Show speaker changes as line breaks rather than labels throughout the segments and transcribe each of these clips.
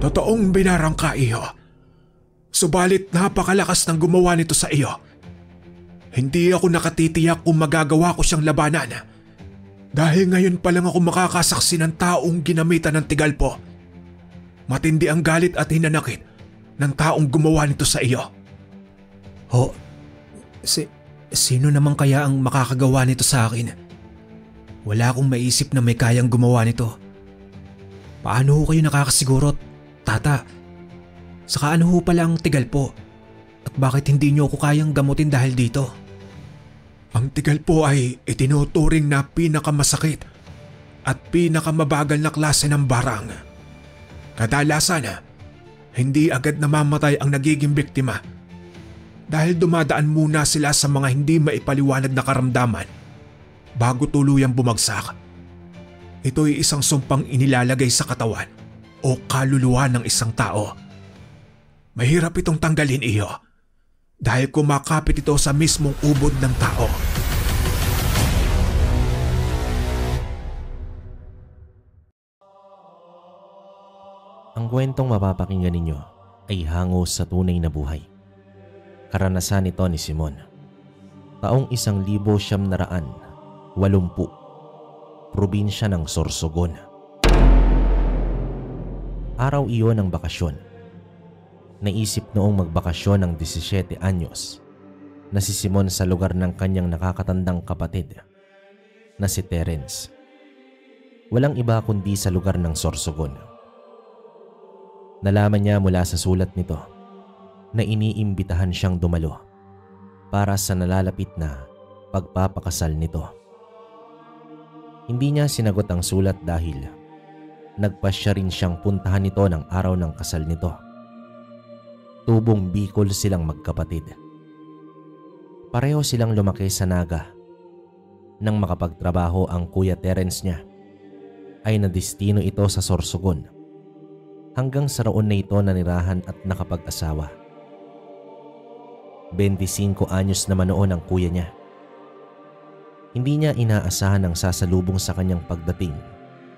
Totoong binarang ka, iho. Subalit napakalakas ng gumawa nito sa iyo. Hindi ako nakatitiyak kung magagawa ko siyang labanan. Dahil ngayon pa lang ako makakasaksi ng taong ginamitan ng tigalpo. Matindi ang galit at hinanakit ng taong gumawa nito sa iyo. Sino naman kaya ang makakagawa nito sa akin? Wala akong maisip na may kayang gumawa nito. Paano ho kayo nakakasiguro, Tata? Saka ano ho pala ang tigalpo? At bakit hindi niyo ako kayang gamutin dahil dito? Ang tigalpo ay itinuturing na pinakamasakit at pinakamabagal na klase ng barang. Kadalasan, hindi agad namamatay ang nagiging biktima dahil dumadaan muna sila sa mga hindi maipaliwanag na karamdaman bago tuluyang bumagsak. Ito'y isang sumpang inilalagay sa katawan o kaluluwa ng isang tao. Mahirap itong tanggalin, iyo, dahil kumakapit ito sa mismong ubod ng tao.
Ang kwentong mapapakinggan ninyo ay hango sa tunay na buhay. Karanasan ito ni Simon. Taong 1980, probinsya ng Sorsogon. Araw iyon ng bakasyon. Naisip noong magbakasyon ng 17 anyos na si Simon sa lugar ng kanyang nakakatandang kapatid na si Terence. Walang iba kundi sa lugar ng Sorsogon. Nalaman niya mula sa sulat nito na iniimbitahan siyang dumalo para sa nalalapit na pagpapakasal nito. Hindi niya sinagot ang sulat dahil nagpasya rin siyang puntahan nito ng araw ng kasal nito. Tubong Bicol silang magkapatid. Pareho silang lumaki sa Naga. Nang makapagtrabaho ang Kuya Terence niya, ay nadestino ito sa Sorsogon. Hanggang sa roon na ito nanirahan at nakapag-asawa. 25 anyos naman noon ang kuya niya. Hindi niya inaasahan ang sasalubong sa kanyang pagdating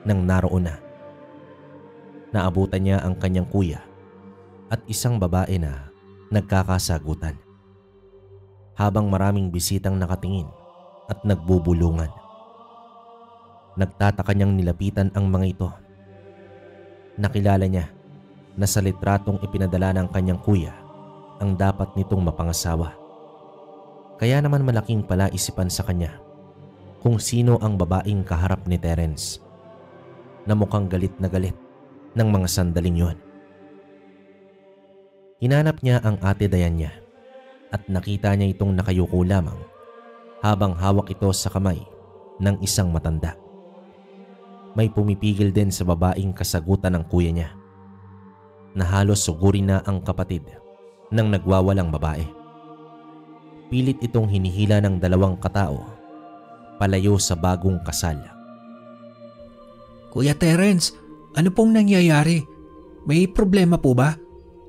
nang naroon na. Naabutan niya ang kanyang kuya at isang babae na nagkakasagutan. Habang maraming bisitang nakatingin at nagbubulungan. Nagtataka niyang nilapitan ang mga ito. Nakilala niya na sa litratong ipinadala ng kanyang kuya ang dapat nitong mapangasawa. Kaya naman malaking palaisipan sa kanya kung sino ang babaeng kaharap ni Terence na mukhang galit na galit ng mga sandaling yun. Hinanap niya ang ate Dayan niya at nakita niya itong nakayuko lamang habang hawak ito sa kamay ng isang matanda. May pumipigil din sa babaeng kasagutan ng kuya niya na halos sugurin na ang kapatid ng nagwawalang babae. Pilit itong hinihila ng dalawang katao palayo sa bagong kasal.
Kuya Terence, ano pong nangyayari? May problema po ba?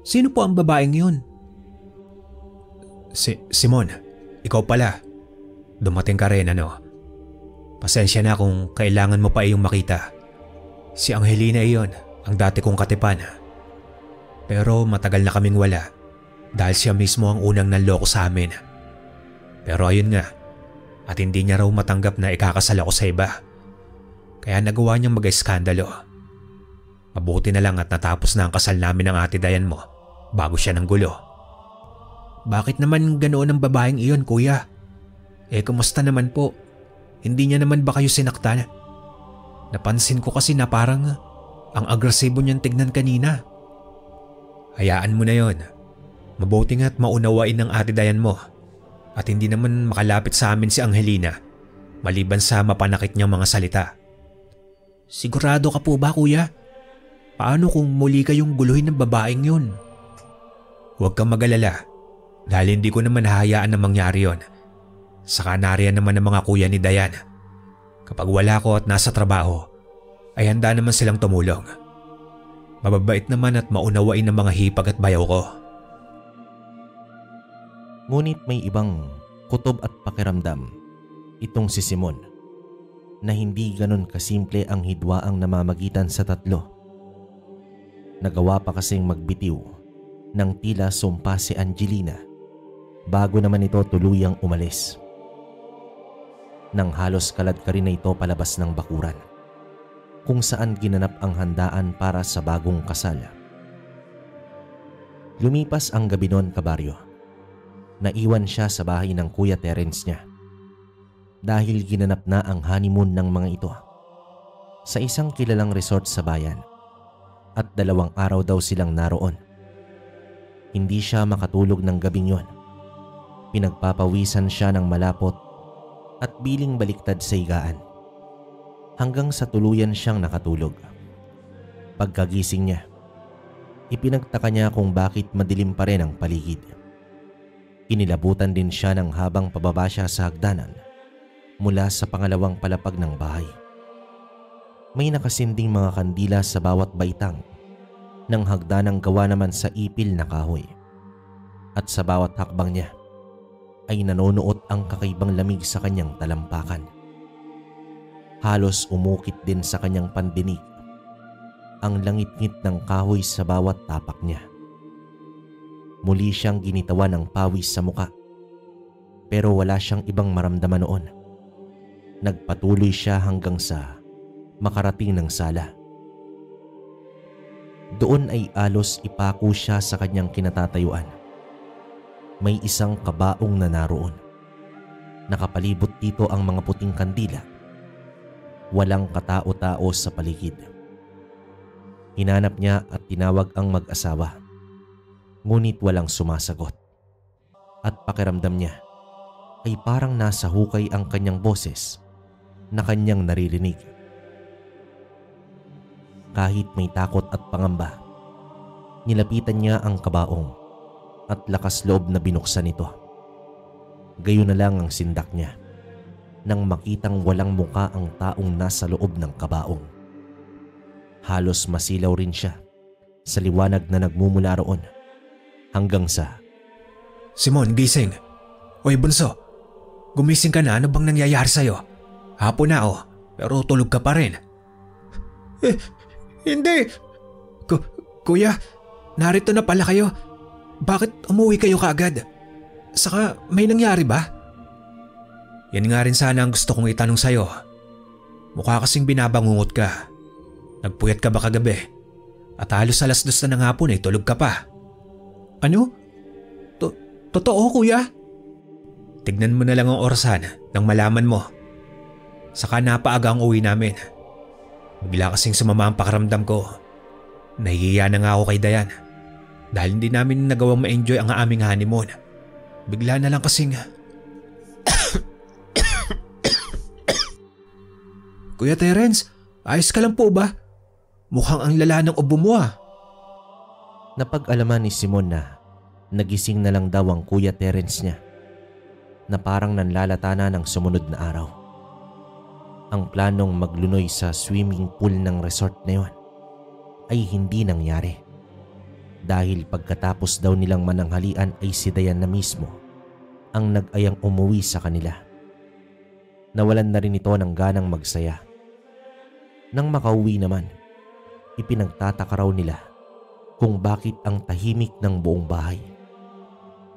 Sino po ang babaeng yun? Simon, ikaw pala. Dumating ka rin, ano? Pasensya na kung kailangan mo pa iyong makita. Si Angelina iyon, ang dati kong katipan. Pero matagal na kaming wala dahil siya mismo ang unang nanloko sa amin. Pero ayun nga, at hindi niya raw matanggap na ikakasal ako sa iba. Kaya nagawa niyang mag-eskandalo. Mabuti na lang at natapos na ang kasal namin ng ate Dayan mo bago siya ng gulo. Bakit naman ganoon ang babaeng iyon, kuya? Kumusta naman po? Hindi niya naman ba kayo sinaktan? Napansin ko kasi na parang ang agresibo niyang tignan kanina. Hayaan mo na yon. Mabuti nga't maunawain ng ate Dayan mo at hindi naman makalapit sa amin si Angelina maliban sa mapanakit niyang mga salita. Sigurado ka po ba, kuya? Paano kung muli kayong guluhin ng babaeng yun? Huwag kang mag-alala dahil hindi ko naman hahayaan na mangyari yon. Saka nariyan naman ang mga kuya ni Dayan. Kapag wala ko at nasa trabaho, ay handa naman silang tumulong. Mababait naman at maunawain ng mga hipag at bayaw ko.
Ngunit may ibang kutob at pakiramdam itong si Simon na hindi ganon kasimple ang hidwaang namamagitan sa tatlo. Nagawa pa kasing magbitiw ng tila sumpa si Angelina bago naman ito tuluyang umalis. Nang halos kalad ka rin na ito palabas ng bakuran kung saan ginanap ang handaan para sa bagong kasal. Lumipas ang gabi noon, kabaryo. Naiwan siya sa bahay ng Kuya Terence niya dahil ginanap na ang honeymoon ng mga ito sa isang kilalang resort sa bayan at 2 araw daw silang naroon. Hindi siya makatulog ng gabing yon. Pinagpapawisan siya ng malapot at biling baliktad sa higaan hanggang sa tuluyan siyang nakatulog. Pagkagising niya, ipinagtaka niya kung bakit madilim pa rin ang paligid. Inilabutan din siya ng habang pababa siya sa hagdanan mula sa pangalawang palapag ng bahay. May nakasinding mga kandila sa bawat baitang ng hagdanang gawa naman sa ipil na kahoy. At sa bawat hakbang niya ay nanonood ang kakaibang lamig sa kanyang talampakan. Halos umukit din sa kanyang pandinig ang langit-ngit ng kahoy sa bawat tapak niya. Muli siyang ginitawan ng pawis sa muka pero wala siyang ibang maramdaman noon. Nagpatuloy siya hanggang sa makarating ng sala. Doon ay alos ipako siya sa kanyang kinatatayuan. May isang kabaong na naroon. Nakapalibot dito ang mga puting kandila. Walang katao-tao sa paligid. Hinanap niya at tinawag ang mag-asawa. Ngunit walang sumasagot. At pakiramdam niya ay parang nasa hukay ang kanyang boses na kanyang naririnig. Kahit may takot at pangamba, nilapitan niya ang kabaong at lakas loob na binuksan ito. Gayon na lang ang sindak niya nang makitang walang muka ang taong nasa loob ng kabaong. Halos masilaw rin siya sa liwanag na nagmumula roon hanggang sa,
"Simon, gising! Oy bunso, gumising ka na, ano bang nangyayari sa'yo? Hapon na pero tulog ka pa rin." Hindi! Kuya, narito na pala kayo. Bakit umuwi kayo kaagad? Saka may nangyari ba? Yan nga rin sana ang gusto kong itanong sa'yo. Mukha kasing binabangungot ka. Nagpuyat ka ba kagabi? At halos 2:00 na ng hapon ay tulog ka pa. Ano? Totoo kuya? Tignan mo na lang ang orasan nang malaman mo. Saka napaaga ang uwi namin. Bigla kasing sumama ang pakiramdam ko. Nahihiya na nga ako kay Dayan dahil hindi namin nagawang ma-enjoy ang aming honeymoon. Bigla na lang kasing... Kuya Terence, ayos ka lang po ba? Mukhang ang lala ng ubo mo
Napag-alaman ni Simon na nagising na lang daw ang Kuya Terence niya na parang nanlalata na ng sumunod na araw. Ang planong maglunoy sa swimming pool ng resort na yon ay hindi nangyari dahil pagkatapos daw nilang mananghalian ay si Dayan na mismo ang nag-ayang umuwi sa kanila. Nawalan na rin ito ng ganang magsaya. Nang makauwi naman, ipinagtataka raw nila kung bakit ang tahimik ng buong bahay.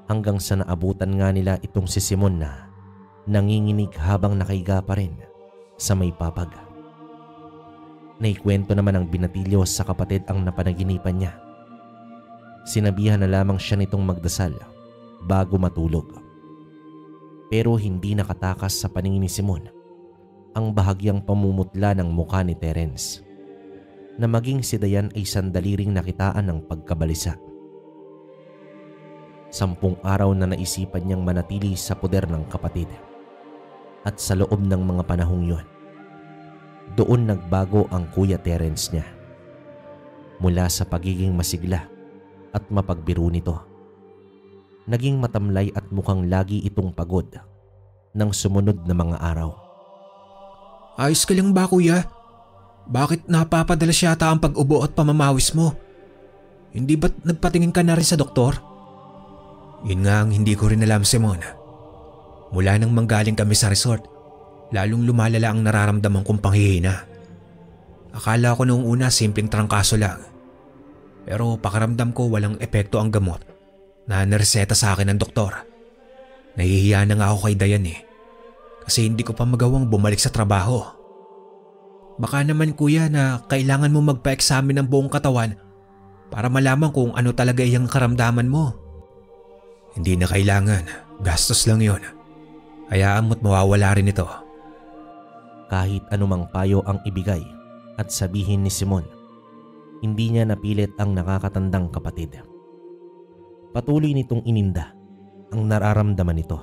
Hanggang sa naabutan nga nila itong si Simon na nanginginig habang nakahiga pa rin sa may papag. Naikwento naman ng binatilyo sa kapatid ang napanaginipan niya. Sinabihan na lamang siya nitong magdasal bago matulog. Pero hindi nakatakas sa paningin ni Simon ang bahagyang pamumutla ng mukha ni Terence na maging si Dayan ay sandali ring nakitaan ng pagkabalisa. 10 araw na naisipan niyang manatili sa poder ng kapatid. At sa loob ng mga panahong yon, doon nagbago ang Kuya Terence niya. Mula sa pagiging masigla at mapagbiro nito, naging matamlay at mukhang lagi itong pagod ng sumunod na mga araw.
Ayos ka lang ba kuya? Bakit napapadalas yata ang pag-ubo at pamamawis mo? Hindi ba't nagpatingin ka na rin sa doktor? Yun nga ang hindi ko rin alam, Simon. Mula nang manggaling kami sa resort, lalong lumalala ang nararamdaman kong panghihina. Akala ko noong una simpleng trangkaso lang. Pero pakiramdam ko walang epekto ang gamot na nareseta sa akin ng doktor. Nahihiya na nga ako kay Dayan kasi hindi ko pa magawang bumalik sa trabaho. Baka naman kuya na kailangan mo magpa-examine ng buong katawan para malaman kung ano talaga iyang karamdaman mo. Hindi na kailangan, gastos lang yon. Hayaan mo't mawawala rin ito.
Kahit anumang payo ang ibigay at sabihin ni Simon, hindi niya napilit ang nakakatandang kapatid. Patuloy nitong ininda ang nararamdaman nito.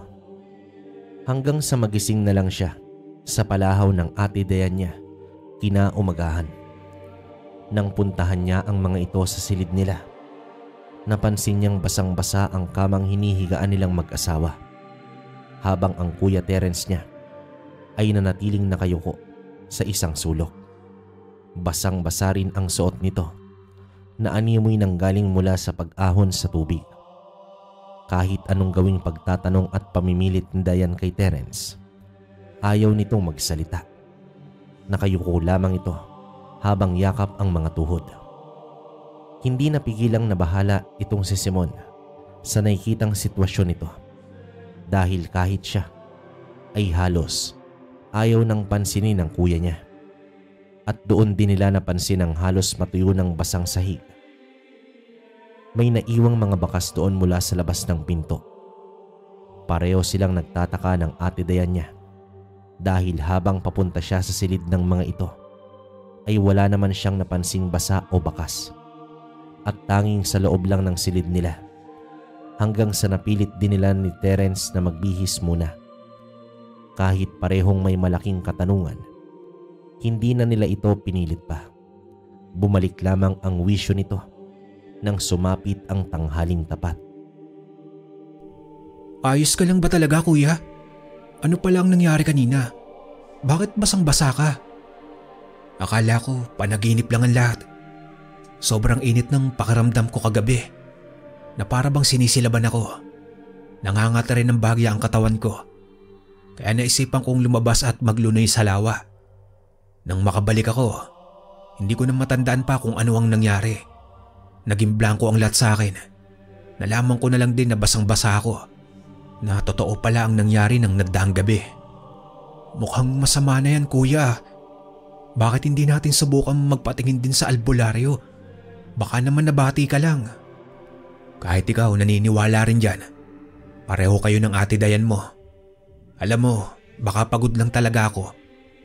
Hanggang sa magising na lang siya sa palahaw ng ate Dayan niya kinaumagahan. Nang puntahan niya ang mga ito sa silid nila, napansin niyang basang-basa ang kamang hinihigaan nilang mag-asawa, habang ang Kuya Terence niya ay nanatiling nakayuko sa isang sulok. Basang-basa rin ang suot nito na animoy nang galing mula sa pag-ahon sa tubig. Kahit anong gawing pagtatanong at pamimilit ni Dayan kay Terence, ayaw nitong magsalita. Nakayuko lamang ito habang yakap ang mga tuhod. Hindi napigilang nabahala itong si Simon sa nakikitang sitwasyon nito, dahil kahit siya ay halos ayaw nang pansinin ng kuya niya. At doon din nila napansin ang halos matuyo ng basang sahig. May naiwang mga bakas doon mula sa labas ng pinto. Pareho silang nagtataka ng ate Dayan niya, dahil habang papunta siya sa silid ng mga ito ay wala naman siyang napansing basa o bakas, at tanging sa loob lang ng silid nila, hanggang sa napilit din nila ni Terence na magbihis muna. Kahit parehong may malaking katanungan, hindi na nila ito pinilit pa. Bumalik lamang ang wisyo nito nang sumapit ang tanghaling tapat.
Ayos ka lang ba talaga kuya? Ano pala ang nangyari kanina? Bakit basang-basa ka? Akala ko panaginip lang ang lahat. Sobrang init ng pakiramdam ko kagabi, na para bang sinisilaban ako. Nangangata rin ng bahagya ang katawan ko, kaya naisipan kong lumabas at maglunoy sa lawa. Nang makabalik ako, hindi ko na matandaan pa kung ano ang nangyari. Naging blanko ang lahat sa akin. Nalaman ko na lang din na basang-basa ako, na totoo pala ang nangyari ng nagdaang gabi. Mukhang masama na yan kuya. Bakit hindi natin subukan magpatingin din sa albularyo? Baka naman nabati ka lang. Kahit ikaw naniniwala rin dyan, pareho kayo ng ate Dayan mo. Alam mo, baka pagod lang talaga ako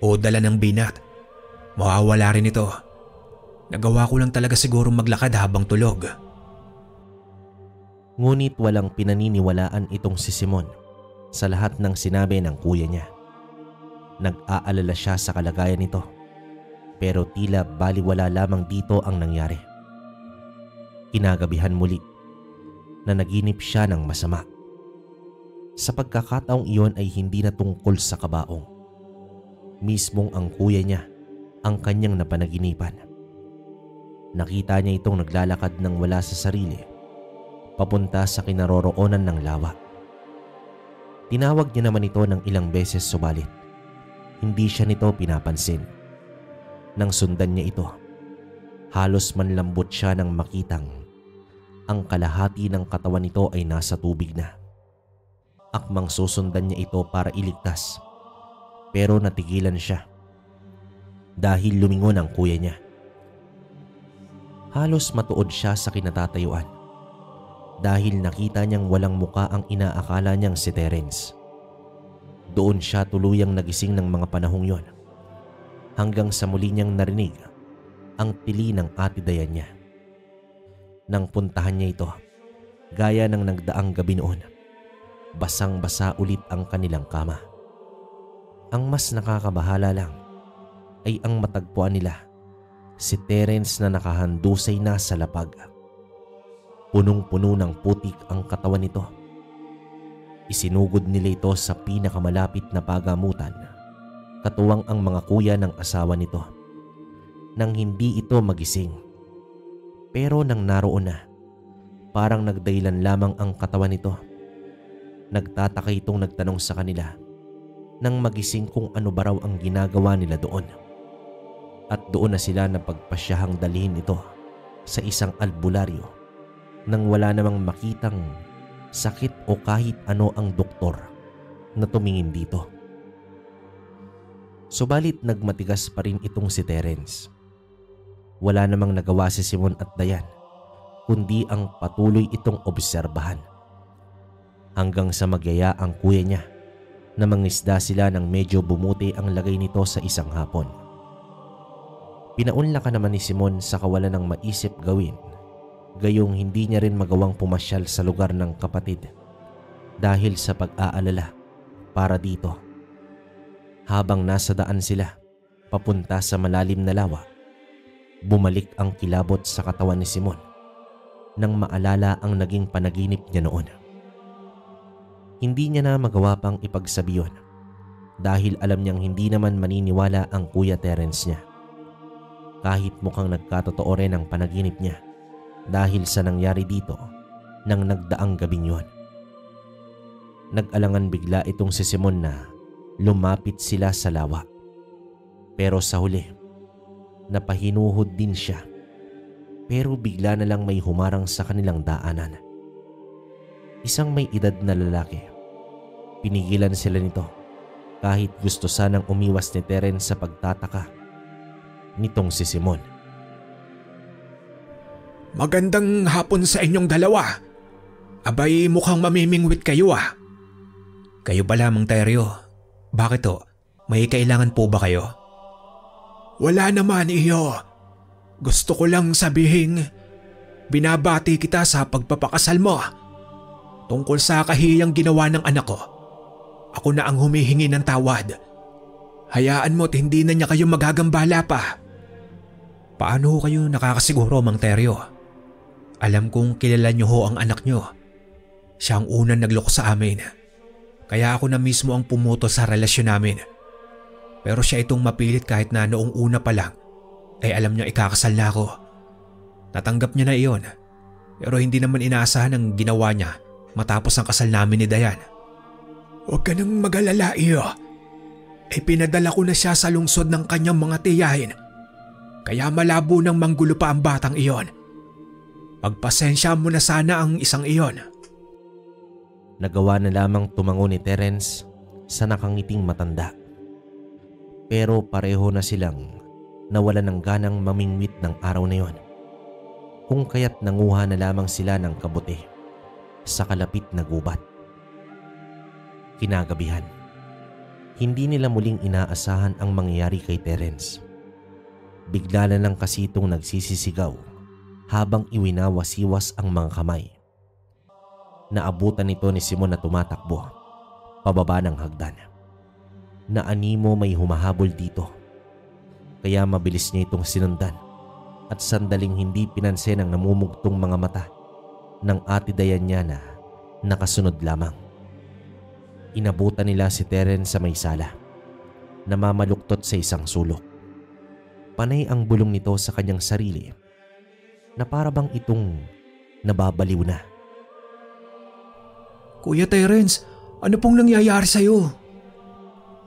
o dala ng binat. Mawawala rin ito. Nagawa ko lang talaga siguro maglakad habang tulog.
Ngunit walang pinaniniwalaan itong si Simon sa lahat ng sinabi ng kuya niya. Nag-aalala siya sa kalagayan nito, pero tila baliwala lamang dito ang nangyari. Kinagabihan muli na naginip siya ng masama. Sa pagkakataong iyon ay hindi na tungkol sa kabaong. Mismong ang kuya niya ang kanyang napanaginipan. Nakita niya itong naglalakad ng wala sa sarili, papunta sa kinaroroonan ng lawa. Tinawag niya naman ito ng ilang beses, subalit hindi siya nito pinapansin. Nang sundan niya ito, halos manlambot siya nang makitang ang kalahati ng katawan nito ay nasa tubig na. Akmang susundan niya ito para iligtas, pero natigilan siya dahil lumingon ang kuya niya. Halos matuod siya sa kinatatayuan dahil nakita niyang walang muka ang inaakala niyang si Terence. Doon siya tuluyang nagising ng mga panahong yon, hanggang sa muli niyang narinig ang tili ng ate Dayan niya. Nang puntahan niya ito, gaya ng nagdaang gabi noon, basang-basa ulit ang kanilang kama. Ang mas nakakabahala lang ay ang matagpuan nila si Terence na nakahandusay na sa lapag. Punong-puno ng putik ang katawan nito. Isinugod nila ito sa pinakamalapit na pagamutan, katuwang ang mga kuya ng asawa nito, nang hindi ito magising. Pero nang naroon na, parang nagdahilan lamang ang katawan nito. Nagtataka itong nagtanong sa kanila nang magising kung ano ba raw ang ginagawa nila doon. At doon na sila napagpasyahang dalhin ito sa isang albularyo nang wala namang makitang sakit o kahit ano ang doktor na tumingin dito. Subalit nagmatigas pa rin itong si Terence. Wala namang nagawa si Simon at Dayan kundi ang patuloy itong obserbahan. Hanggang sa magyaya ang kuya niya na mangisda sila nang medyo bumuti ang lagay nito sa isang hapon. Pinaunlakan naman ni Simon sa kawalan ng maisip gawin, gayong hindi niya rin magawang pumasyal sa lugar ng kapatid dahil sa pag-aalala para dito. Habang nasa daan sila papunta sa malalim na lawa, bumalik ang kilabot sa katawan ni Simon nang maalala ang naging panaginip niya noon. Hindi niya na magawa pang ipagsabi yun dahil alam niyang hindi naman maniniwala ang Kuya Terence niya. Kahit mukhang nagkatotoo rin ang panaginip niya dahil sa nangyari dito nang nagdaang gabing yun. Nag-alangan bigla itong si Simon na lumapit sila sa lawa. Pero sa huli, napahinuhod din siya. Pero bigla na lang may humarang sa kanilang daanan. Isang may edad na lalaki. Pinigilan sila nito kahit gusto sanang umiwas ni Terence sa pagtataka nitong si Simon.
Magandang hapon sa inyong dalawa. Abay, mukhang mamimingwit kayo ah. Kayo ba lamang, Teryo? Bakit o? May kailangan po ba kayo? Wala naman, iyo. Gusto ko lang sabihin, binabati kita sa pagpapakasal mo. Tungkol sa kahiyang ginawa ng anak ko, ako na ang humihingi ng tawad. Hayaan mo't hindi na niya kayo magagambala pa. Paano ho kayo nakakasiguro, Mang Teryo? Alam kong kilala niyo ho ang anak niyo. Siya ang unang nagloko sa amin. Kaya ako na mismo ang pumuto sa relasyon namin. Pero siya itong mapilit kahit na noong una pa lang ay alam niya ikakasal na ako. Natanggap niya na iyon. Pero hindi naman inaasahan ang ginawa niya matapos ang kasal namin ni Dayan. Huwag ka nang mag-alala, iyo. Pinadala ko na siya sa lungsod ng kanyang mga tiyahin. Kaya malabo nang manggulo pa ang batang iyon. Pagpasensya mo na sana ang isang iyon.
Nagawa na lamang tumango ni Terence sa nakangiting matanda. Pero pareho na silang nawalan ng ganang mamingwit ng araw na yon. Kung kaya't nanguha na lamang sila ng kabuti sa kalapit na gubat. Kinagabihan, hindi nila muling inaasahan ang mangyayari kay Terence. Bigla na lang kasi itong nagsisisigaw habang iwinawasiwas ang mga kamay. Naabutan nito ni Simon na tumatakbo pababa ng hagdan. Naanimo may humahabol dito. Kaya mabilis niya itong sinundan at sandaling hindi pinansin ang namumugtong mga mata ng ate Dayan niya na nakasunod lamang. Inabutan nila si Terence sa may sala, namamaluktot sa isang sulok. Panay ang bulong nito sa kanyang sarili na para bang itong nababaliw na.
Kuya Terence, ano pong nangyayari sa'yo?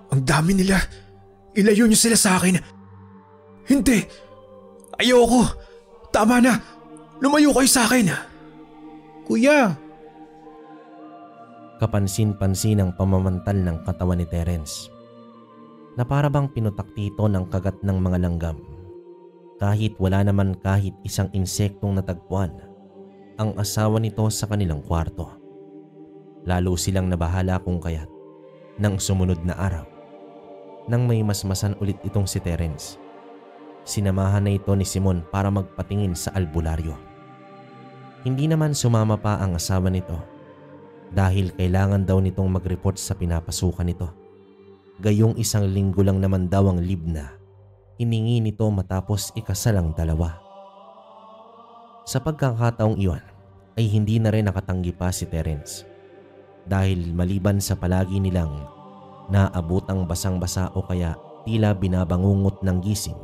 Ang dami nila. Ilayo niyo sila sa akin. Hindi. Ayoko. Tama na. Lumayo kayo sa akin. Kuya.
Kapansin-pansin ang pamamantal ng katawan ni Terence na para bang pinutak dito ng kagat ng mga langgam. Kahit wala naman kahit isang insektong natagpuan ang asawa nito sa kanilang kwarto. Lalo silang nabahala kung kaya't nang sumunod na araw, nang may masmasan ulit itong si Terence, sinamahan na ito ni Simon para magpatingin sa albularyo. Hindi naman sumama pa ang asawa nito dahil kailangan daw nitong mag-report sa pinapasukan nito. Gayong 1 linggo lang naman daw ang leave na hiningi nito matapos ikasal ang dalawa. Sa pagkakataong iyon ay hindi na rin nakatanggi pa si Terence dahil maliban sa palagi nilang naabutang basang-basa o kaya tila binabangungot ng gising,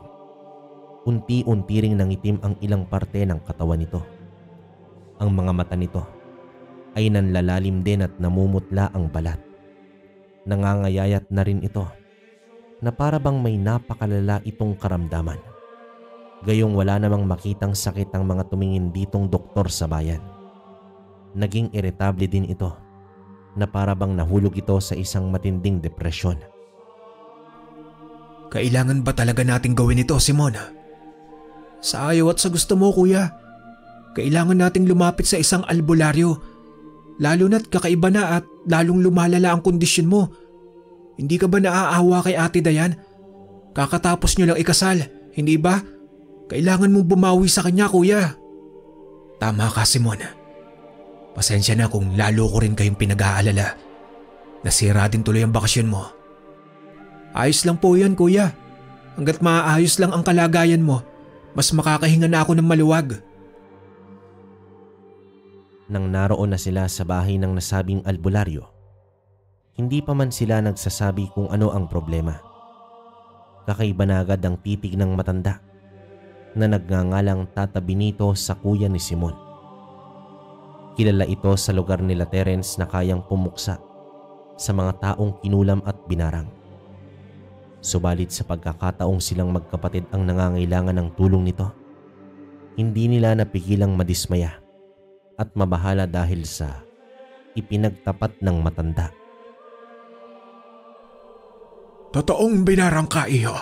unti-unti ring nangitim ang ilang parte ng katawan nito. Ang mga mata nito ay nanlalalim din at namumutla ang balat. Nangangayayat na rin ito na para bang may napakalala itong karamdaman. Gayong wala namang makitang sakit ang mga tumingin ditong doktor sa bayan. Naging iritable din ito na para bang nahulog ito sa isang matinding depresyon.
Kailangan ba talaga nating gawin ito, Simon? Sa ayaw at sa gusto mo, kuya. Kailangan nating lumapit sa isang albularyo. Lalo na't kakaiba na at lalong lumalala ang kondisyon mo. Hindi ka ba naaawa kay Ate Dayan? Kakatapos niyo lang ikasal, hindi ba? Kailangan mong bumawi sa kanya, kuya. Tama ka, Simon. Pasensya na kung lalo ko rin kayong pinag-aalala. Nasira din tuloy ang bakasyon mo. Ayos lang po yan, kuya. Hanggat maaayos lang ang kalagayan mo, mas makakahinga na ako ng maluwag.
Nang naroon na sila sa bahay ng nasabing albularyo, hindi pa man sila nagsasabi kung ano ang problema. Kakaiba na agad ang titig ng matanda na nagngangalang Tata Benito sa kuya ni Simon. Kilala ito sa lugar nila Terence na kayang pumuksa sa mga taong kinulam at binarang. Subalit sa pagkakataong silang magkapatid ang nangangailangan ng tulong nito, hindi nila napigilang madismaya at mabahala dahil sa ipinagtapat ng matanda.
Totoong binarang ka, iyo.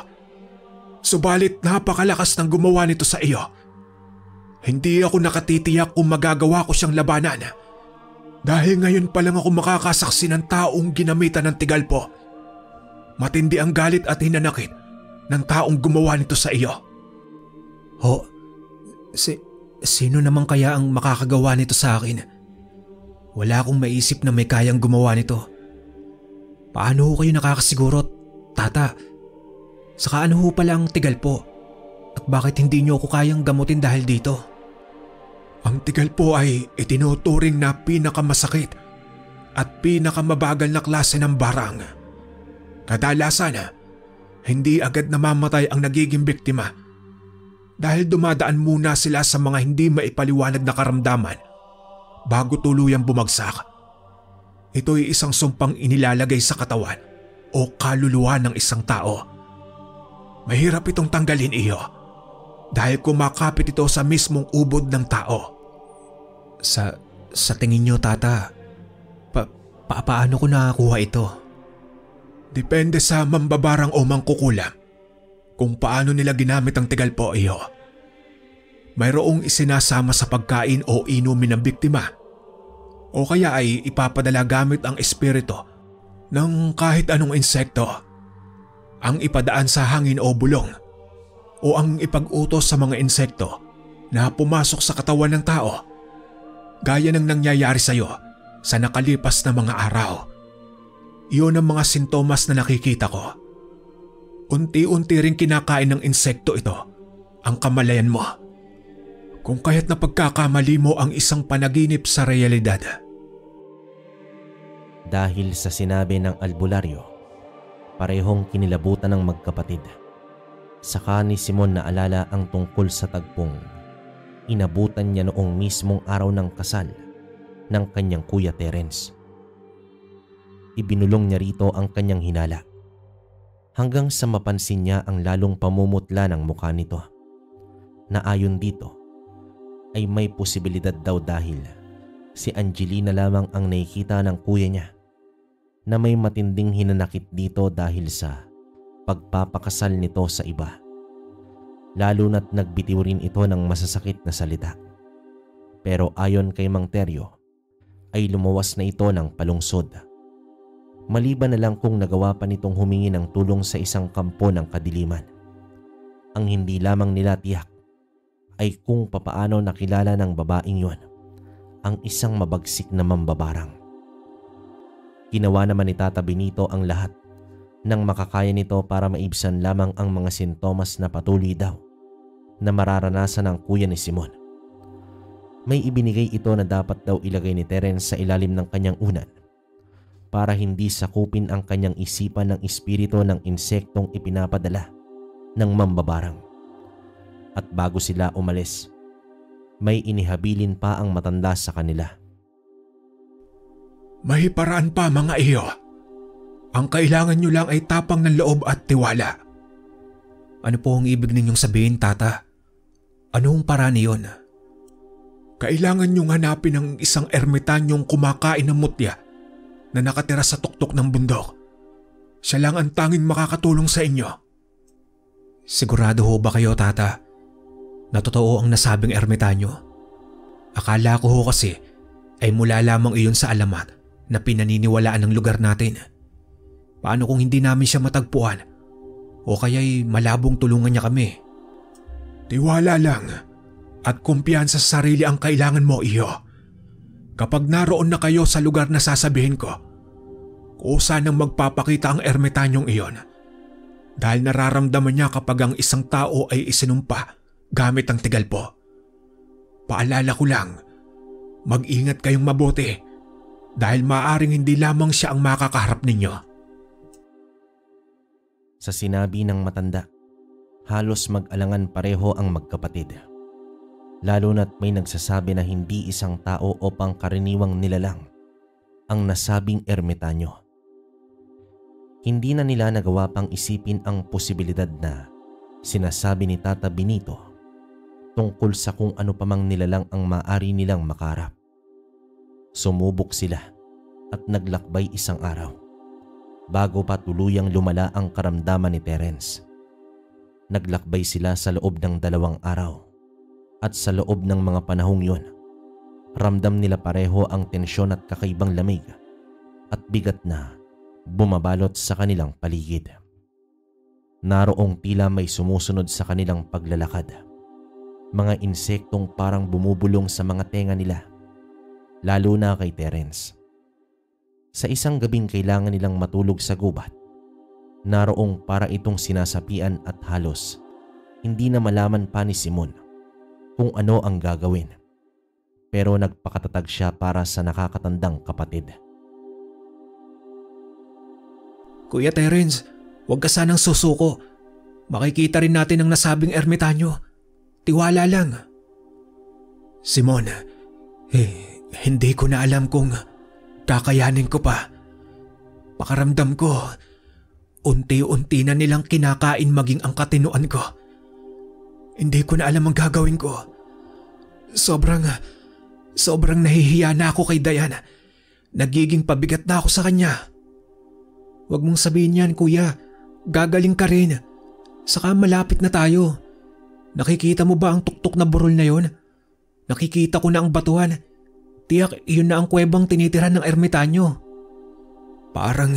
Subalit napakalakas ng gumawa nito sa iyo. Hindi ako nakatitiyak kung magagawa ko siyang labanan. Dahil ngayon pa lang ako makakasaksi ng taong ginamitan ng tigalpo. Matindi ang galit at hinanakit ng taong gumawa nito sa iyo. Sino naman kaya ang makakagawa nito sa akin? Wala akong maisip na may kayang gumawa nito. Paano ho kayo nakakasiguro, Tata? Saka ano ho pala ang tigalpo? At bakit hindi niyo ako kayang gamutin dahil dito? Ang tigalpo ay itinuturing na pinakamasakit at pinakamabagal na klase ng barang. Kadalasan, hindi agad namamatay ang nagiging biktima dahil dumadaan muna sila sa mga hindi maipaliwanag na karamdaman bago tuluyang bumagsak. Ito'y isang sumpang inilalagay sa katawan o kaluluwa ng isang tao. Mahirap itong tanggalin, iyo, dahil kumakapit ito sa mismong ubod ng tao. Sa tingin niyo, Tata, paano ko nakakuha ito? Depende sa mambabarang o mangkukulam kung paano nila ginamit ang tigalpo, iyo. Mayroong isinasama sa pagkain o inumin ng biktima o kaya ay ipapadala gamit ang espiritu ng kahit anong insekto, ang ipadaan sa hangin o bulong o ang ipag-utos sa mga insekto na pumasok sa katawan ng tao gaya ng nangyayari sa iyo sa nakalipas na mga araw. Iyon ang mga sintomas na nakikita ko. Unti-unti ring kinakain ng insekto ito ang kamalayan mo. Kung kaya't napagkakamali mo ang isang panaginip sa realidad.
Dahil sa sinabi ng albularyo, parehong kinilabutan ng magkapatid. Saka ni Simon naalala ang tungkol sa tagpong inabutan niya noong mismong araw ng kasal ng kanyang kuya Terence. Ibinulong niya rito ang kanyang hinala hanggang sa mapansin niya ang lalong pamumutla ng mukha nito na ayon dito ay may posibilidad daw dahil si Angelina lamang ang nakikita ng kuya niya na may matinding hinanakit dito dahil sa pagpapakasal nito sa iba. Lalo na't nagbitiw rin ito ng masasakit na salita. Pero ayon kay Mang Teryo ay lumawas na ito ng palungsod. Maliban na lang kung nagawa pa nitong humingi ng tulong sa isang kampo ng kadiliman. Ang hindi lamang nila tiyak ay kung papaano nakilala ng babaeng yon ang isang mabagsik na mambabarang. Ginawa naman ni Tata Benito ang lahat ng makakaya nito para maibsan lamang ang mga sintomas na patuloy daw na mararanasan ng kuya ni Simon. May ibinigay ito na dapat daw ilagay ni Terence sa ilalim ng kanyang unan para hindi sakupin ang kanyang isipan ng espiritu ng insektong ipinapadala ng mambabarang. At bago sila umalis, may inihabilin pa ang matanda sa kanila.
May paraan pa, mga iyo. Ang kailangan nyo lang ay tapang ng loob at tiwala. Ano po ang ibig ninyong sabihin, Tata? Anong paraan iyon?
Kailangan niyong hanapin ang isang ermitanyong kumakain ng mutya na nakatira sa tuktok ng bundok. Siya lang ang tanging makakatulong sa inyo.
Sigurado ho ba kayo, Tata, na totoo ang nasabing ermitanyo? Akala ko ho kasi ay mula lamang iyon sa alamat na pinaniniwalaan ng lugar natin. Paano kung hindi namin siya matagpuan o kaya'y malabong tulungan niya kami?
Tiwala lang at kumpiyansa sa sarili ang kailangan mo, iyo. Kapag naroon na kayo sa lugar na sasabihin ko, kusa nang magpapakita ang ermitanyong iyon. Dahil nararamdaman niya kapag ang isang tao ay isinumpa gamit ang tigalpo. Paalala ko lang, mag-ingat kayong mabuti dahil maaaring hindi lamang siya ang makakaharap ninyo.
Sa sinabi ng matanda, halos mag-alangan pareho ang magkapatid. Lalo na't may nagsasabi na hindi isang tao o pangkaraniwang nilalang ang nasabing ermitanyo. Hindi na nila nagawa pang isipin ang posibilidad na sinasabi ni Tata Benito tungkol sa kung ano pa mang nilalang ang maaari nilang makarap. Sumubok sila at naglakbay isang araw bago pa tuluyang lumala ang karamdaman ni Terence. Naglakbay sila sa loob ng 2 araw at sa loob ng mga panahong yun, ramdam nila pareho ang tensyon at kakaibang lamig at bigat na bumabalot sa kanilang paligid. Naroong tila may sumusunod sa kanilang paglalakad. Mga insektong parang bumubulong sa mga tenga nila, lalo na kay Terence. Sa isang gabing kailangan nilang matulog sa gubat, naroong para itong sinasapian at halos hindi na malaman pa ni Simon kung ano ang gagawin. Pero nagpakatatag siya para sa nakakatandang kapatid.
Kuya Terence, huwag ka sanang susuko. Makikita rin natin ang nasabing ermitanyo. Tiwala lang.
Simon, hindi ko na alam kung kakayanin ko pa. Pakaramdam ko, unti-unti na nilang kinakain maging ang katinuan ko. Hindi ko na alam ang gagawin ko. Sobrang nahihiya na ako kay Diana. Nagiging pabigat na ako sa kanya.
Huwag mong sabihin yan, kuya. Gagaling ka rin. Saka malapit na tayo. Nakikita mo ba ang tuktok na burol na yon? Nakikita ko na ang batuhan. Tiyak iyon na ang kuwebang tinitirahan ng ermitanyo.
Parang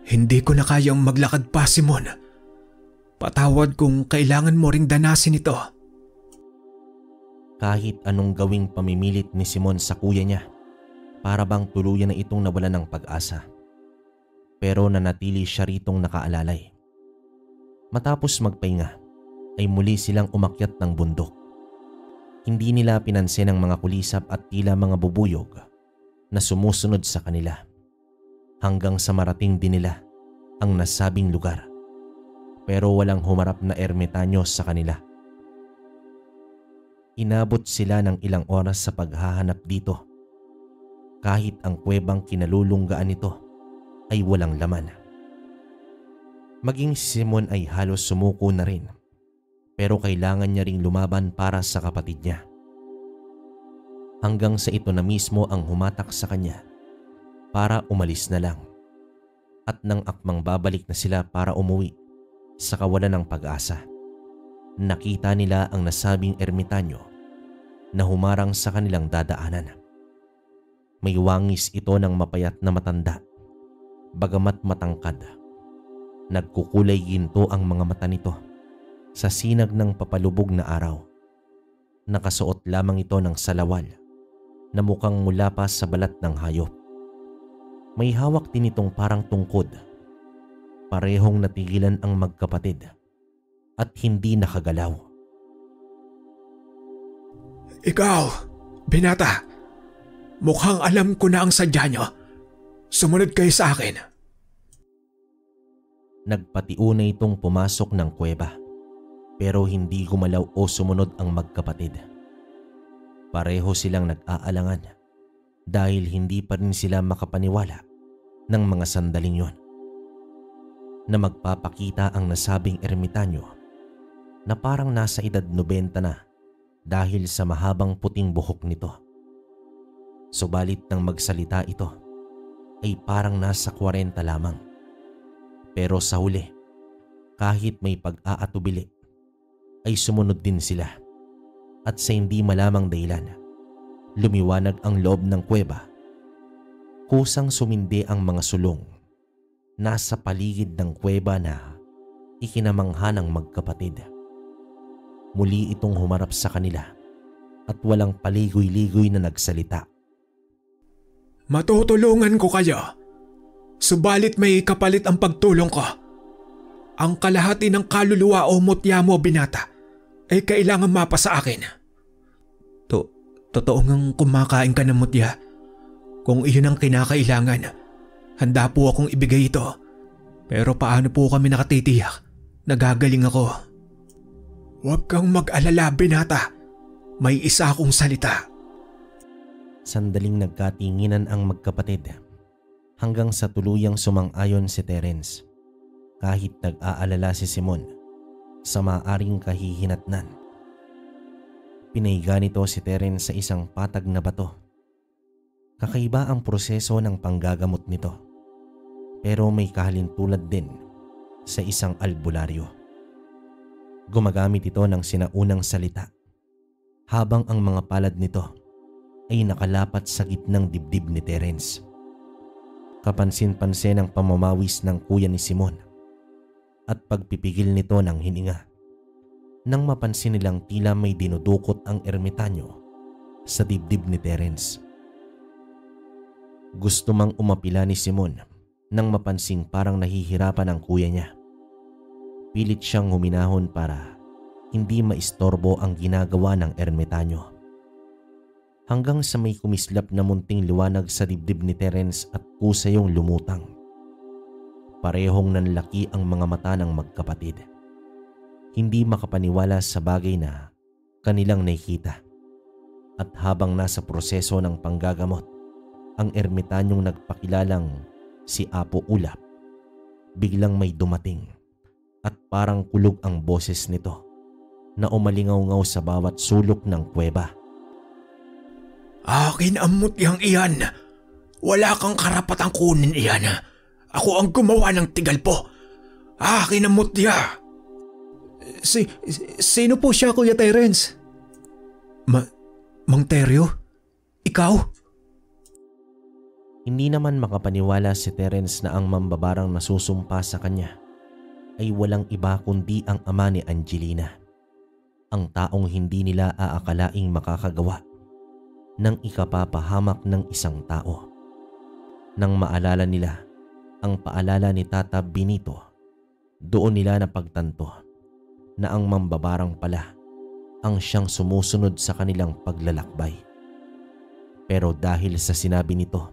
hindi ko na kayang maglakad pa, Simon. Patawad kung kailangan mo ring danasin ito.
Kahit anong gawing pamimilit ni Simon sa kuya niya, para bang tuluyan na itong nawala ng pag-asa. Pero nanatili siya ritong nakaalalay. Matapos magpahinga, ay muli silang umakyat ng bundok. Hindi nila pinansin ang mga kulisap at tila mga bubuyog na sumusunod sa kanila hanggang sa marating din nila ang nasabing lugar. Pero walang humarap na ermitanyo sa kanila. Inabot sila ng ilang oras sa paghahanap dito. Kahit ang kuwebang kinalulunggaan nito ay walang laman. Maging si Simon ay halos sumuko na rin, pero kailangan niya ring lumaban para sa kapatid niya. Hanggang sa ito na mismo ang humatak sa kanya para umalis na lang. At nang akmang babalik na sila para umuwi sa kawalan ng pag-asa, nakita nila ang nasabing ermitanyo na humarang sa kanilang dadaanan. May wangis ito ng mapayat na matanda. Bagamat matangkad, nagkukulay ginto ang mga mata nito sa sinag ng papalubog na araw. Nakasuot lamang ito ng salawal na mukhang mula pa sa balat ng hayop. May hawak din itong parang tungkod. Parehong natigilan ang magkapatid at hindi nakagalaw.
Ikaw, binata, mukhang alam ko na ang sadya niyo. Sumunod kayo sa akin.
Nagpatiunay itong pumasok ng kuweba, pero hindi gumalaw o sumunod ang magkapatid. Pareho silang nag-aalangan dahil hindi pa rin sila makapaniwala ng mga sandaling yon na magpapakita ang nasabing ermitanyo na parang nasa edad 90 na dahil sa mahabang puting buhok nito. Subalit nang magsalita ito ay parang nasa 40 lamang. Pero sa huli, kahit may pag-aatubili, ay sumunod din sila at sa hindi malamang dahilan, lumiwanag ang loob ng kuweba. Kusang sumindi ang mga sulong nasa paligid ng kuweba na ikinamangha ng magkapatid. Muli itong humarap sa kanila at walang paligoy-ligoy na nagsalita.
Matutulungan ko kayo. Subalit may kapalit ang pagtulong ko. Ang kalahati ng kaluluwa o mutya mo, binata, ay kailangan mapa sa akin. Totoo ngang kumakain ka ng mutya. Kung iyon ang kinakailangan, handa po akong ibigay ito. Pero paano po kami nakatitiyak? Nagagaling ako. Huwag kang mag-alala, binata. May isa akong salita.
Sandaling nagkatinginan ang magkapatid hanggang sa tuluyang sumang-ayon si Terence kahit nag-aalala si Simon sa maaring kahihinatnan. Pinaiga nito si Terence sa isang patag na bato. Kakaiba ang proseso ng panggagamot nito pero may kahalintulad din sa isang albularyo. Gumagamit ito ng sinaunang salita habang ang mga palad nito ay nakalapat sa gitnang dibdib ni Terence. Kapansin-pansin ang pamamawis ng kuya ni Simon at pagpipigil nito ng hininga nang mapansin nilang tila may dinudukot ang ermitanyo sa dibdib ni Terence. Gusto mang umapila ni Simon nang mapansing parang nahihirapan ang kuya niya. Pilit siyang huminahon para hindi maistorbo ang ginagawa ng ermitanyo. Hanggang sa may kumislap na munting liwanag sa dibdib ni Terence at kusayong lumutang. Parehong nanlaki ang mga mata ng magkapatid. Hindi makapaniwala sa bagay na kanilang nakikita. At habang nasa proseso ng panggagamot, ang ermitanyong nagpakilalang si Apo Ulap, biglang may dumating at parang kulog ang boses nito na umalingaw-ngaw sa bawat sulok ng kuweba.
Akin ang mutyang iyan. Wala kang karapatang kunin iyan. Ako ang gumawa ng tigal po. Akin ang mutya.
Sino po siya, Kuya Terence?
Mang Teryo? Ikaw?
Hindi naman makapaniwala si Terence na ang mambabarang nasusumpa sa kanya ay walang iba kundi ang ama ni Angelina. Ang taong hindi nila aakalaing makakagawa ng ikapapahamak ng isang tao. Nang maalala nila ang paalala ni Tata Benito, doon nila napagtanto na ang mambabarang pala ang siyang sumusunod sa kanilang paglalakbay. Pero dahil sa sinabi nito,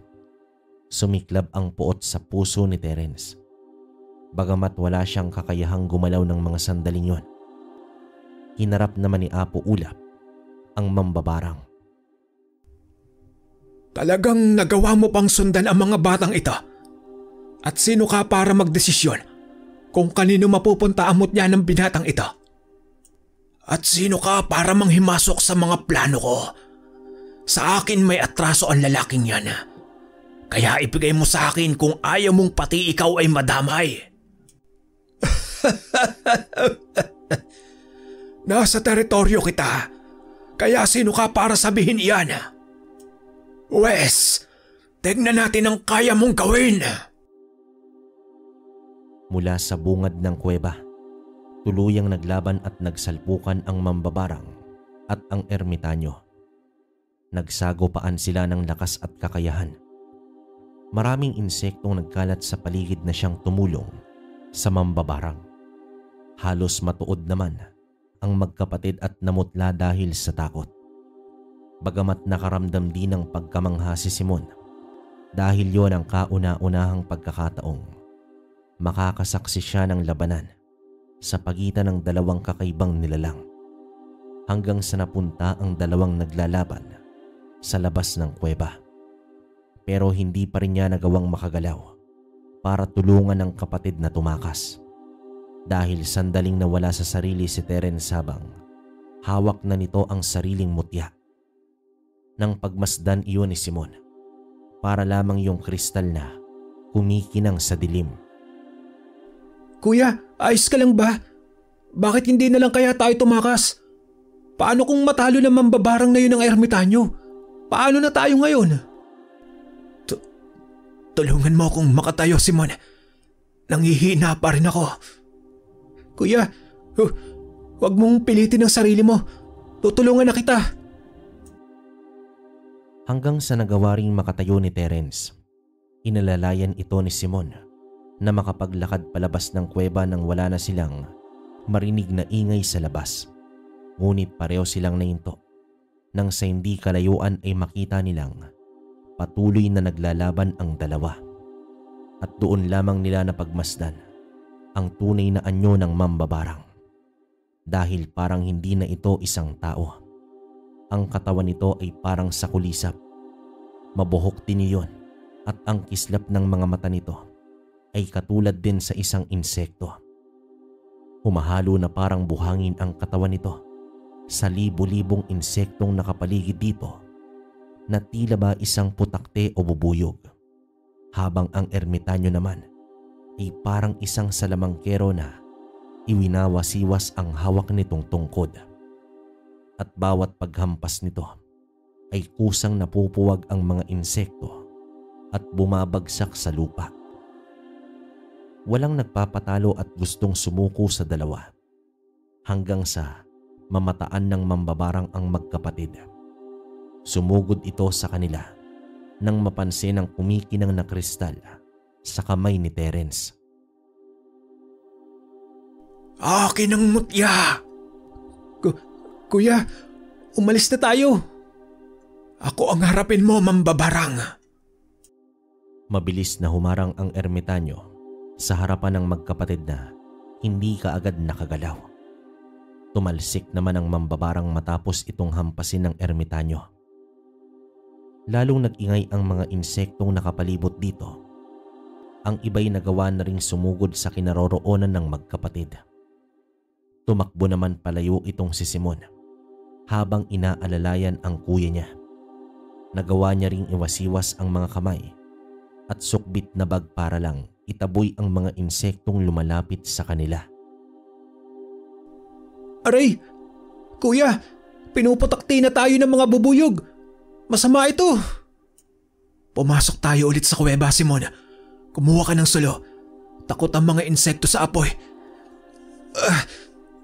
sumiklab ang puot sa puso ni Terence. Bagamat wala siyang kakayahang gumalaw ng mga sandaling yon, hinarap naman ni Apo Ulap ang mambabarang.
Talagang nagawa mo pang sundan ang mga batang ito? At sino ka para magdesisyon kung kanino mapupunta ang mutya ng binatang ito? At sino ka para manghimasok sa mga plano ko? Sa akin may atraso ang lalaking yan. Kaya ibigay mo sa akin kung ayaw mong pati ikaw ay madamay. Nasa teritoryo kita. Kaya sino ka para sabihin iyan? Wes, tignan natin ang kaya mong gawin.
Mula sa bungad ng kuweba, tuluyang naglaban at nagsalpukan ang mambabarang at ang ermitanyo. Nagsagopaan sila ng lakas at kakayahan. Maraming insektong nagkalat sa paligid na siyang tumulong sa mambabarang. Halos matuod naman ang magkapatid at namutla dahil sa takot. Bagamat nakaramdam din ng pagkamangha si Simon dahil yon ang kauna-unahang pagkakataong makakasaksi siya ng labanan sa pagitan ng dalawang kakaibang nilalang hanggang sa napunta ang dalawang naglalaban sa labas ng kuweba. Pero hindi pa rin niya nagawang makagalaw para tulungan ang kapatid na tumakas dahil sandaling nawala sa sarili si Terence habang Hawak na nito ang sariling mutya. Nang pagmasdan iyon ni Simon, para lamang yung kristal na kumikinang sa dilim.
Kuya, ayos ka lang ba? Bakit hindi na lang kaya tayo tumakas? Paano kung matalo na mambabarang na yun ng ermitanyo? Paano na tayo ngayon? Tulungan mo akong makatayo, Simon. Nanghihina pa rin ako. Kuya, huwag mong pilitin ang sarili mo. Tutulungan na kita.
Hanggang sa nagawa ring makatayo ni Terence, inalalayan ito ni Simon na makapaglakad palabas ng kuweba nang wala na silang marinig na ingay sa labas. Ngunit pareho silang nahinto nang sa hindi kalayuan ay makita nilang patuloy na naglalaban ang dalawa. At doon lamang nila napagmasdan ang tunay na anyo ng mambabarang. Dahil parang hindi na ito isang tao. Ang katawan nito ay parang sa kulisap. Mabuhok din iyon at ang kislap ng mga mata nito ay katulad din sa isang insekto. Humahalo na parang buhangin ang katawan nito sa libo-libong insektong nakapaligid dito na tila ba isang putakte o bubuyog. Habang ang ermitanyo naman ay parang isang salamangkero na iwinawasiwas ang hawak nitong tungkod. At bawat paghampas nito ay kusang napupuwag ang mga insekto at bumabagsak sa lupa. Walang nagpapatalo at gustong sumuko sa dalawa hanggang sa mamataan ng mambabarang ang magkapatid. Sumugod ito sa kanila nang mapansin ang kumikinang na kristal sa kamay ni Terence.
Akin ang mutya! Kuya, umalis na tayo. Ako ang harapin mo, mambabarang.
Mabilis na humarang ang ermitanyo sa harapan ng magkapatid na hindi kaagad nakagalaw. Tumalsik naman ang mambabarang matapos itong hampasin ng ermitanyo. Lalong nag-ingay ang mga insektong nakapalibot dito. Ang iba'y nagawa na ring sumugod sa kinaroroonan ng magkapatid. Tumakbo naman palayo itong si Simon habang inaalalayan ang kuya niya. Nagawa niya ring iwasiwas ang mga kamay at sukbit na bag para lang itaboy ang mga insektong lumalapit sa kanila.
Aray! Kuya, pinuputakti na tayo ng mga bubuyog. Masama ito. Pumasok tayo ulit sa kuweba, Simon. Kumuha ka ng sulo. Takot ang mga insekto sa apoy.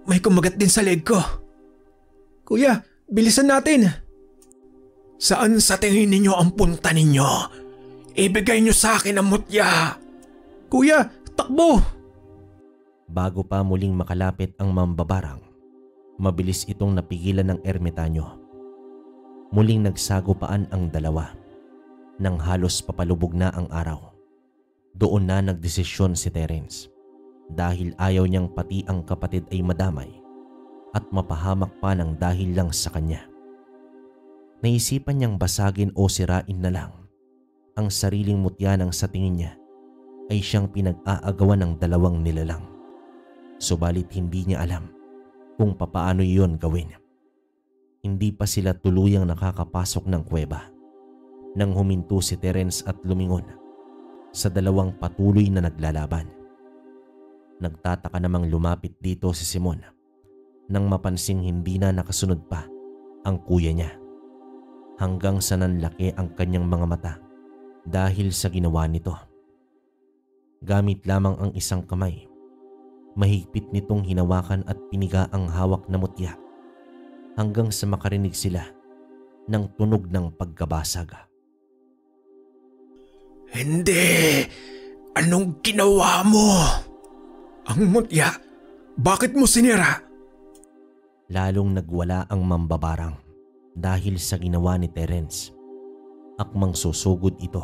May kumagat din sa leg ko. Kuya, bilisan natin. Saan sa tingin ninyo ang punta ninyo? Ibigay nyo sa akin ang mutya. Kuya, takbo!
Bago pa muling makalapit ang mambabarang, mabilis itong napigilan ng ermitanyo. Muling nagsagupaan ang dalawa. Nang halos papalubog na ang araw, doon na nagdesisyon si Terence. Dahil ayaw niyang pati ang kapatid ay madamay at mapahamak pa ng dahil lang sa kanya. Naisipan niyang basagin o sirain na lang ang sariling mutya nang sa tingin niya ay siyang pinag-aagawan ng dalawang nilalang. Subalit hindi niya alam kung papaano iyon gawin. Hindi pa sila tuluyang nakakapasok ng kuweba nang huminto si Terence at lumingon sa dalawang patuloy na naglalaban. Nagtataka namang lumapit dito si Simon nang mapansing hindi na nakasunod pa ang kuya niya, hanggang sa nanlaki ang kanyang mga mata dahil sa ginawa nito. Gamit lamang ang isang kamay, mahigpit nitong hinawakan at piniga ang hawak na mutya hanggang sa makarinig sila ng tunog ng pagkabasag.
Hindi! Anong ginawa mo? Ang mutya, bakit mo sinira?
Lalong nagwala ang mambabarang dahil sa ginawa ni Terence. Akmang susugod ito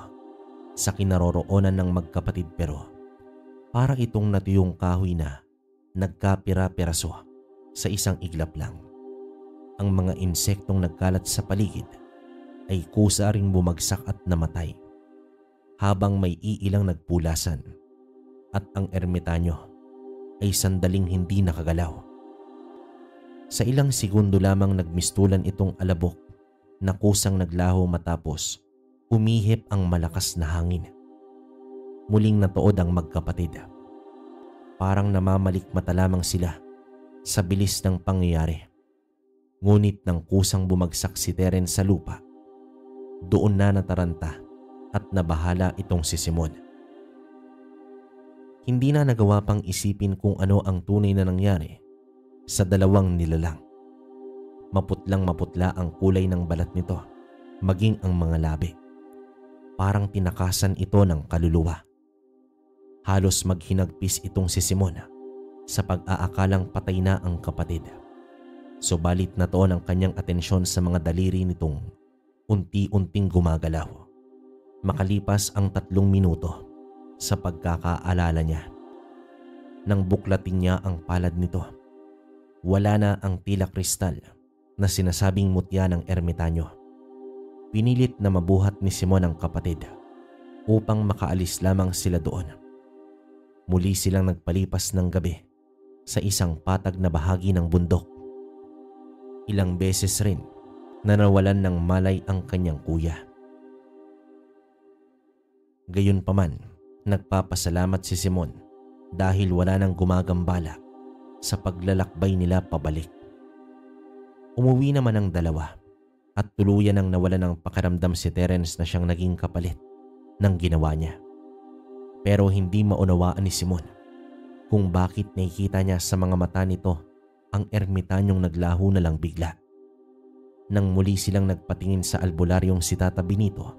sa kinaroroonan ng magkapatid pero para itong natuyong kahoy na nagkapira-piraso sa isang iglap lang. Ang mga insektong nagkalat sa paligid ay kusa ring bumagsak at namatay habang may iilang nagpulasan at ang ermitanyo ay sandaling hindi nakagalaw. Sa ilang segundo lamang nagmistulan itong alabok na kusang naglaho matapos umihip ang malakas na hangin. Muling natuod ang magkapatid. Parang namamalikmata lamang sila sa bilis ng pangyayari. Ngunit nang kusang bumagsak si Terence sa lupa, doon na nataranta at nabahala itong si Simon. Hindi na nagawa pang isipin kung ano ang tunay na nangyari sa dalawang nilalang. Maputlang maputla ang kulay ng balat nito, maging ang mga labi. Parang tinakasan ito ng kaluluwa. Halos maghinagpis itong si Simon sa pag-aakalang patay na ang kapatid. Subalit natoon ang kanyang atensyon sa mga daliri nitong unti-unting gumagalaw. Makalipas ang 3 minuto sa pagkakaalala niya. Nang buklatin niya ang palad nito, wala na ang tila kristal na sinasabing mutya ng ermitanyo. Pinilit na mabuhat ni Simon ang kapatid upang makaalis lamang sila doon. Muli silang nagpalipas ng gabi sa isang patag na bahagi ng bundok. Ilang beses rin na nawalan ng malay ang kanyang kuya. Gayunpaman, nagpapasalamat si Simon dahil wala nang gumagambala sa paglalakbay nila pabalik. Umuwi naman ang dalawa at tuluyan ang nawalan ng pakiramdam si Terence na siyang naging kapalit ng ginawa niya. Pero hindi maunawaan ni Simon kung bakit nakikita niya sa mga mata nito ang ermitanyong naglaho na lang bigla. Nang muli silang nagpatingin sa albularyong si Tata Benito,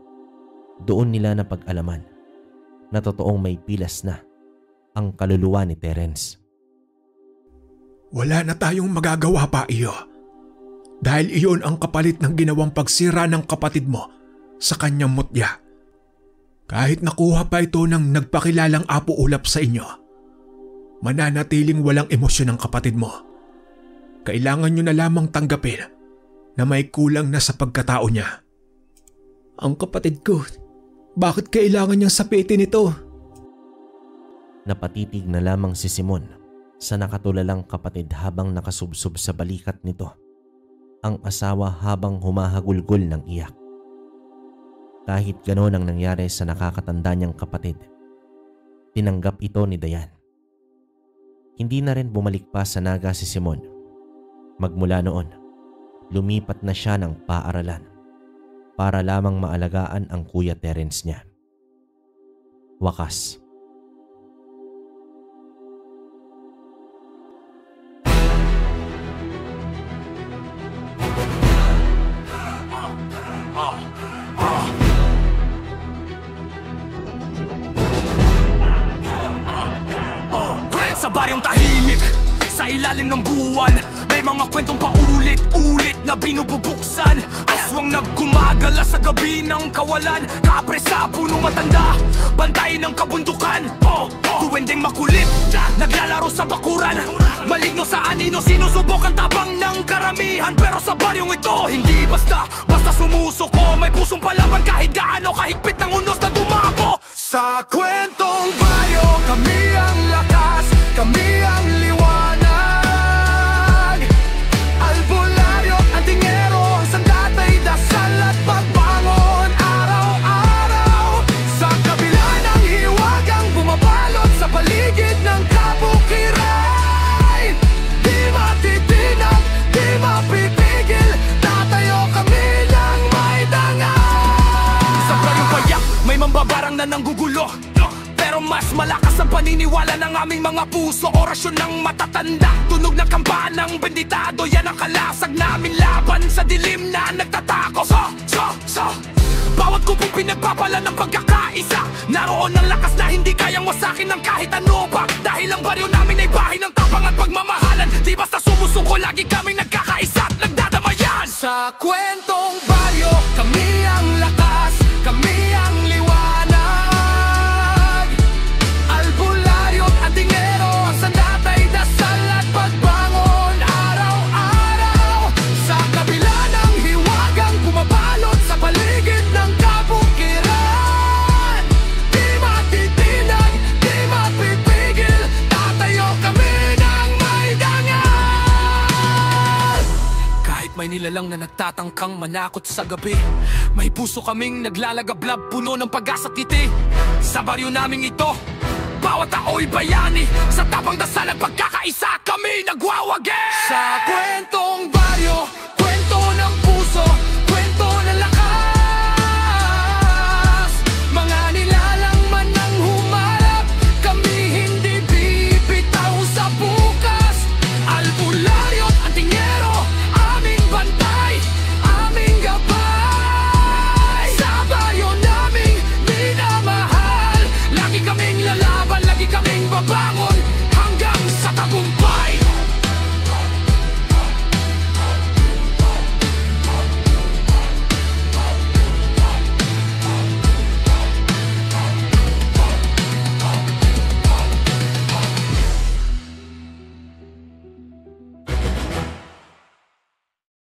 doon nila napag-alaman na totoong may pilas na ang kaluluwa ni Terence.
Wala na tayong magagawa pa, iyo. Dahil iyon ang kapalit ng ginawang pagsira ng kapatid mo sa kanyang mutya. Kahit nakuha pa ito ng nagpakilalang apo ulap sa inyo, mananatiling walang emosyon ang kapatid mo. Kailangan nyo na lamang tanggapin na may kulang na sa pagkatao niya.
Ang kapatid ko, bakit kailangan niyang sapitin ito?
Napatitig na lamang si Simon sa nakatulalang kapatid habang nakasubsob sa balikat nito ang asawa habang humahagulgol ng iyak. Kahit gano'n ang nangyari sa nakakatanda niyang kapatid, tinanggap ito ni Dayan. Hindi na rin bumalik pa sa Naga si Simon. Magmula noon, lumipat na siya ng paaralan para lamang maalagaan ang Kuya Terence niya. Wakas.
Sa baryong tahimik, sa ilalim ng buwan, may mga kwentong paulit-ulit na binububuksan. Aswang nagkumagala sa gabi ng kawalan, kapre sa punong matanda, bantay ng kabundukan. Duwending makulit, naglalaro sa bakuran, maligno sa anino, sinusubok ang tabang ng karamihan. Pero sa baryong ito, hindi basta sumusuko. May pusong palaban kahit gaano kahigpit ng unos na dumako. Sa kwentong baryo, kami ang lakas, kami ang liwanag. Albularyo at tingero, ang sandatay, dasal at pagbangon araw-araw. Sa kabila ng hiwagang bumabalot sa paligid ng kabukiran, di matitinag, di mapipigil, tatayo kami ng may dangal. Sa baryong payak, may mambabarang na nanggugulo, pero mas malakas ang paniniwala ng aming mga puso. Orasyon ng matatanda, tunog ng kampanang benditado, yan ang kalasag namin laban sa dilim na nagtatako. Bawat kupong pinagpapala ng pagkakaisa, naroon ang lakas na hindi kayang wasakin ng kahit ano pa. Dahil ang baryo namin ay bahay ng tapang at pagmamahalan. Di basta sumusuko, lagi kaming nagkakaisa at nagdadamayan. Sa kwentong baryo, kami ang lakas, kami ang liwanag. Albularyo at tingero, ang sandatay, dasal at pagbangon araw-araw. Sa kabila ng hiwagang bumabalot sa paligid ng kabukiran, di matitinag, di mapipigil, tatayo kami ng may dangal. nilalang na nagtatangkang manakot sa gabi. May puso kaming naglalagablab, puno ng pag-asa at ngiti. Sa baryo naming ito, bawat tao'y bayani. Sa tapang dasal at pagkakaisa kami nagwawagi. Sa kwentong baryo,